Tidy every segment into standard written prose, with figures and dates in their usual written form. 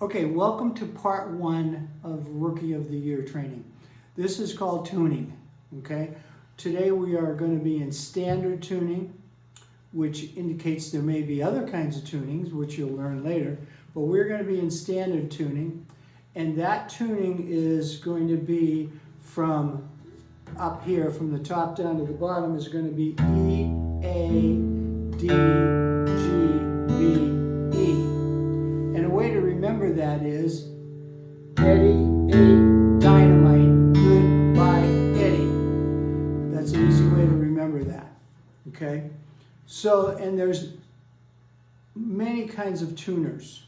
Okay, welcome to part one of Rookie of the Year training. This is called tuning, okay? Today we are going to be in standard tuning, which indicates there may be other kinds of tunings, which you'll learn later, but we're going to be in standard tuning, and that tuning is going to be from up here, from the top down to the bottom, is going to be E, A, D, G, B, E. And a way to remember that is Eddie, Eddie, dynamite, goodbye, Eddie. That's an easy way to remember that, okay? So, and there's many kinds of tuners,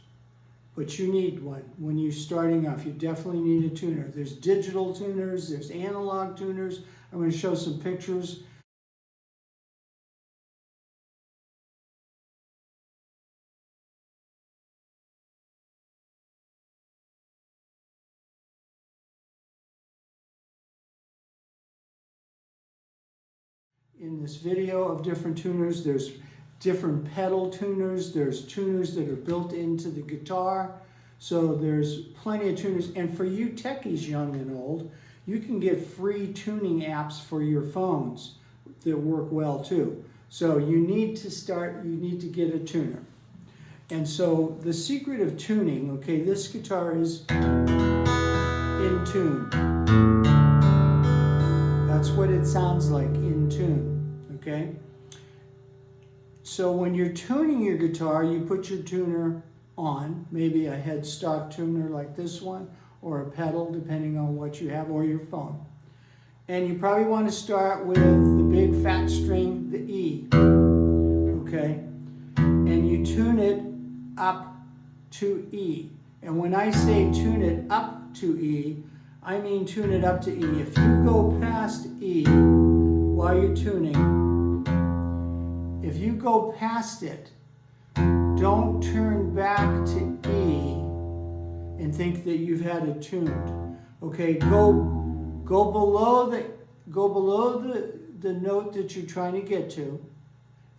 but you need one. When you're starting off, you definitely need a tuner. There's digital tuners, there's analog tuners. I'm going to show some pictures. In this video of different tuners, there's different pedal tuners, there's tuners that are built into the guitar, so there's plenty of tuners. And for you techies, young and old, you can get free tuning apps for your phones that work well too. So you need to get a tuner. And so the secret of tuning, okay, this guitar is in tune. That's what it sounds like, in tune, okay? So when you're tuning your guitar, you put your tuner on, maybe a headstock tuner like this one, or a pedal, depending on what you have, or your phone. And you probably want to start with the big fat string, the E, okay? And you tune it up to E. And when I say tune it up to E, I mean tune it up to E. If you go past E while you're tuning, if you go past it, don't turn back to E and think that you've had it tuned. Okay, go below the note that you're trying to get to,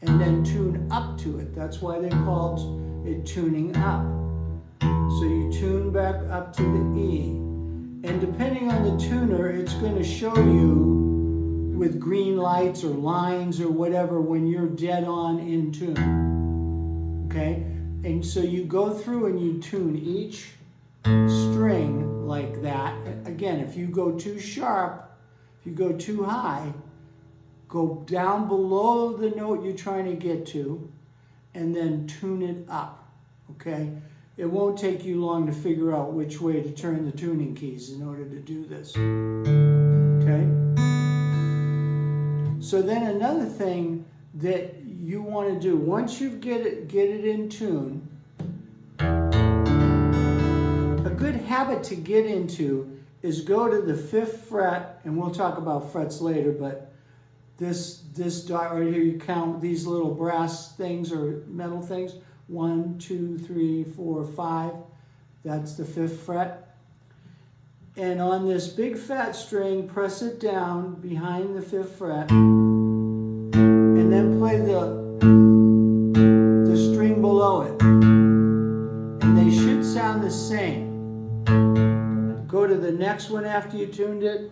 and then tune up to it. That's why they called it tuning up. So you tune back up to the E. And depending on the tuner, it's going to show you with green lights or lines or whatever when you're dead on in tune. Okay? And so you go through and you tune each string like that. Again, if you go too sharp, if you go too high, go down below the note you're trying to get to and then tune it up. Okay? It won't take you long to figure out which way to turn the tuning keys in order to do this. Okay? So then another thing that you want to do, once you get it in tune, a good habit to get into is go to the 5th fret, and we'll talk about frets later, but this dot right here, you count these little brass things or metal things. 1, 2, 3, 4, 5. That's the 5th fret. And on this big fat string, press it down behind the 5th fret, and then play the string below it. And they should sound the same. Go to the next one after you tuned it.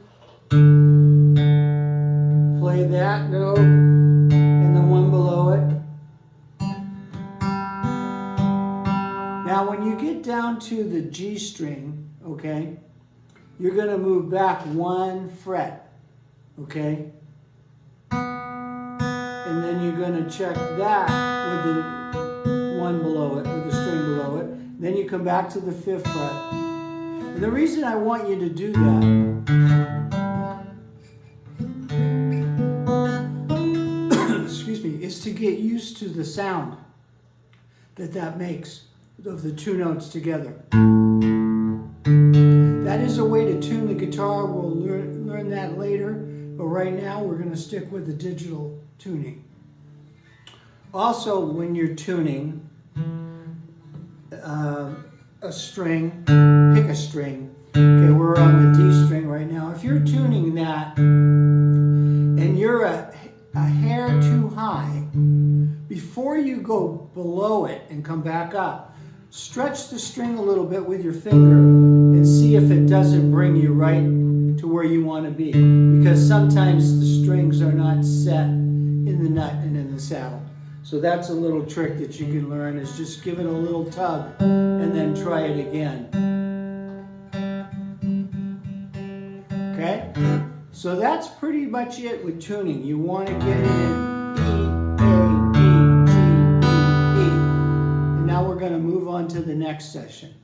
Play that note, and the one below it. Now, when you get down to the G string, okay, you're going to move back 1 fret, okay? And then you're going to check that with the one below it, with the string below it. Then you come back to the 5th fret. And the reason I want you to do that excuse me, is to get used to the sound that makes of the two notes together. That is a way to tune the guitar. We'll learn that later, but right now we're going to stick with the digital tuning. Also, when you're tuning a string, pick a string. Okay, we're on the D string right now. If you're tuning that and you're a hair too high, before you go below it and come back up, stretch the string a little bit with your finger and see if it doesn't bring you right to where you want to be. Because sometimes the strings are not set in the nut and in the saddle. So that's a little trick that you can learn, is just give it a little tug and then try it again. Okay? So that's pretty much it with tuning. You want to get it in E, A, D, G, E, E. And now we're going to move on to the next session.